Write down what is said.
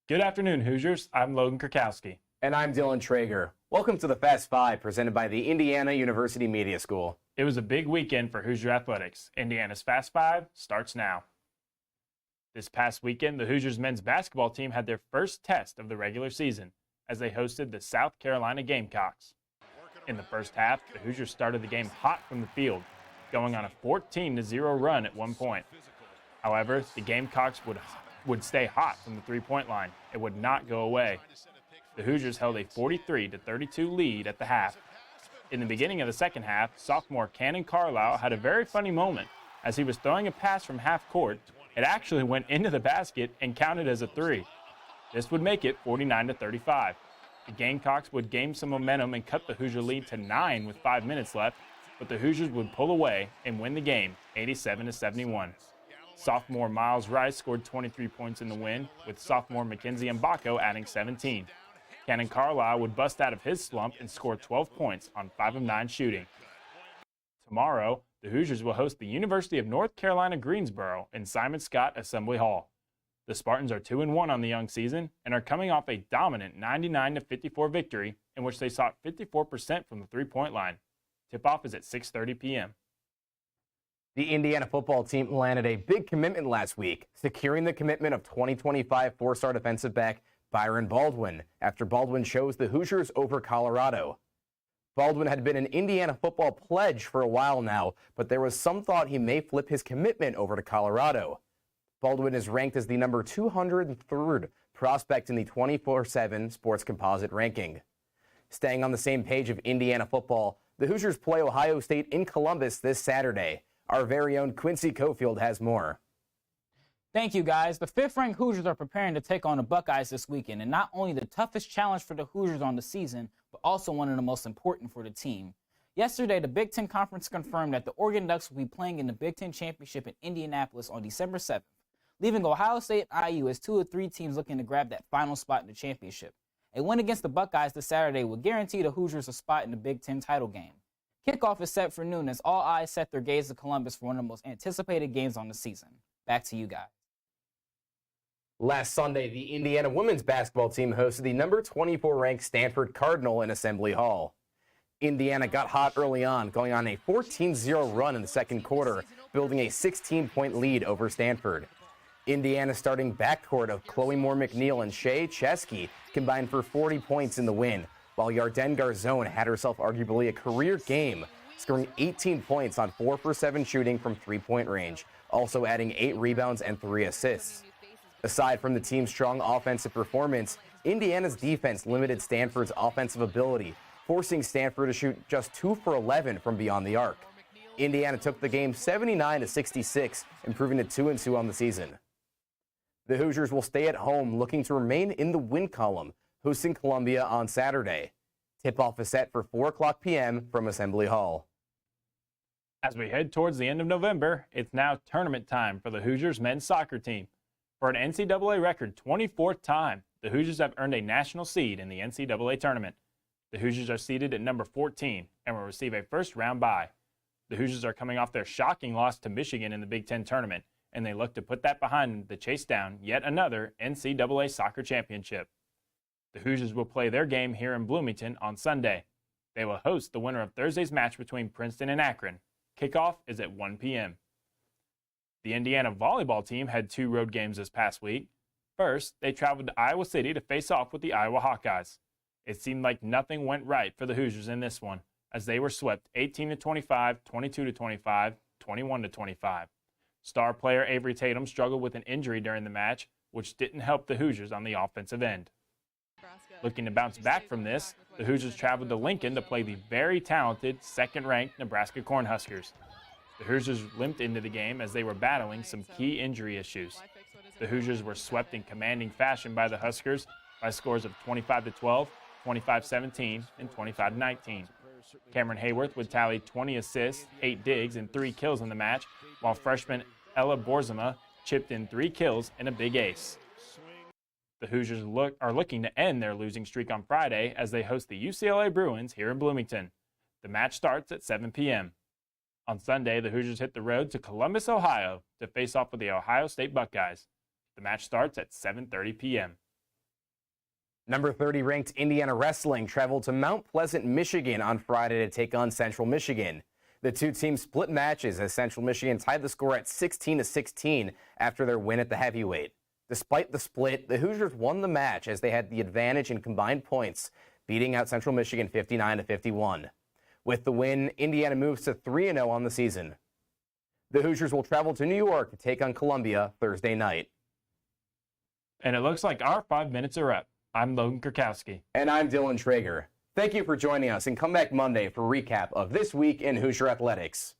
Good afternoon, Hoosiers. I'm Logan Kurkowski. And I'm Dylan Traeger. Welcome to the Fast Five presented by the Indiana University Media School. It was a big weekend for Hoosier athletics. Indiana's Fast Five starts now. This past weekend, the Hoosiers men's basketball team had their first test of the regular season as they hosted the South Carolina Gamecocks. In the first half, the Hoosiers started the game hot from the field, going on a 14-0 run at one point. However, the Gamecocks would stay hot from the three-point line. It would not go away. The Hoosiers held a 43-32 lead at the half. In the beginning of the second half, sophomore Cannon Carlisle had a very funny moment. As he was throwing a pass from half court, it actually went into the basket and counted as a three. This would make it 49-35. The Gamecocks would gain some momentum and cut the Hoosier lead to 9 with 5 minutes left, but the Hoosiers would pull away and win the game 87-71. Sophomore Miles Rice scored 23 points in the win, with sophomore Mackenzie Mbako adding 17. Cannon Carlisle would bust out of his slump and score 12 points on 5 of 9 shooting. Tomorrow, the Hoosiers will host the University of North Carolina Greensboro in Simon Skjodt Assembly Hall. The Spartans are 2-1 on the young season and are coming off a dominant 99-54 victory in which they shot 54% from the three-point line. Tip-off is at 6:30 p.m. The Indiana football team landed a big commitment last week, securing the commitment of 2025 four-star defensive back Byron Baldwin after Baldwin chose the Hoosiers over Colorado. Baldwin had been an Indiana football pledge for a while now, but there was some thought he may flip his commitment over to Colorado. Baldwin is ranked as the number 203rd prospect in the 24/7 Sports Composite ranking. Staying on the same page of Indiana football, the Hoosiers play Ohio State in Columbus this Saturday. Our very own Quincy Cofield has more. Thank you, guys. The fifth-ranked Hoosiers are preparing to take on the Buckeyes this weekend, and not only the toughest challenge for the Hoosiers on the season, but also one of the most important for the team. Yesterday, the Big Ten Conference confirmed that the Oregon Ducks will be playing in the Big Ten Championship in Indianapolis on December 7th, leaving Ohio State and IU as 2 of 3 teams looking to grab that final spot in the championship. A win against the Buckeyes this Saturday will guarantee the Hoosiers a spot in the Big Ten title game. Kickoff is set for noon as all eyes set their gaze to Columbus for one of the most anticipated games on the season. Back to you guys. Last Sunday, the Indiana women's basketball team hosted the number 24-ranked Stanford Cardinal in Assembly Hall. Indiana got hot early on, going on a 14-0 run in the second quarter, building a 16-point lead over Stanford. Indiana's starting backcourt of Chloe Moore McNeil and Shea Chesky combined for 40 points in the win, while Yarden Garzone had herself arguably a career game, scoring 18 points on 4 for 7 shooting from three-point range, also adding 8 rebounds and 3 assists. Aside from the team's strong offensive performance, Indiana's defense limited Stanford's offensive ability, forcing Stanford to shoot just 2 for 11 from beyond the arc. Indiana took the game 79-66, improving to 2-2 on the season. The Hoosiers will stay at home looking to remain in the win column, hosting Columbia on Saturday. Tip-off is set for 4:00 p.m. from Assembly Hall. As we head towards the end of November, it's now tournament time for the Hoosiers men's soccer team. For an NCAA record 24th time, the Hoosiers have earned a national seed in the NCAA tournament. The Hoosiers are seeded at number 14 and will receive a first-round bye. The Hoosiers are coming off their shocking loss to Michigan in the Big Ten tournament, and they look to put that behind them to chase down yet another NCAA soccer championship. The Hoosiers will play their game here in Bloomington on Sunday. They will host the winner of Thursday's match between Princeton and Akron. Kickoff is at 1 p.m. The Indiana volleyball team had 2 road games this past week. First, they traveled to Iowa City to face off with the Iowa Hawkeyes. It seemed like nothing went right for the Hoosiers in this one, as they were swept 18-25, 22-25, 21-25. Star player Avery Tatum struggled with an injury during the match, which didn't help the Hoosiers on the offensive end. Looking to bounce back from this, the Hoosiers traveled to Lincoln to play the very talented, second-ranked Nebraska Cornhuskers. The Hoosiers limped into the game as they were battling some key injury issues. The Hoosiers were swept in commanding fashion by the Huskers by scores of 25-12, 25-17, and 25-19. Cameron Hayworth would tally 20 assists, 8 digs, and 3 kills in the match, while freshman Ella Borzema chipped in 3 kills and a big ace. The Hoosiers are looking to end their losing streak on Friday as they host the UCLA Bruins here in Bloomington. The match starts at 7 p.m. On Sunday, the Hoosiers hit the road to Columbus, Ohio to face off with the Ohio State Buckeyes. The match starts at 7:30 p.m. Number 30 ranked Indiana Wrestling traveled to Mount Pleasant, Michigan on Friday to take on Central Michigan. The two teams split matches as Central Michigan tied the score at 16-16 after their win at the heavyweight. Despite the split, the Hoosiers won the match as they had the advantage in combined points, beating out Central Michigan 59-51. With the win, Indiana moves to 3-0 on the season. The Hoosiers will travel to New York to take on Columbia Thursday night. And it looks like our 5 minutes are up. I'm Logan Kurkowski. And I'm Dylan Traeger. Thank you for joining us, and come back Monday for a recap of This Week in Hoosier Athletics.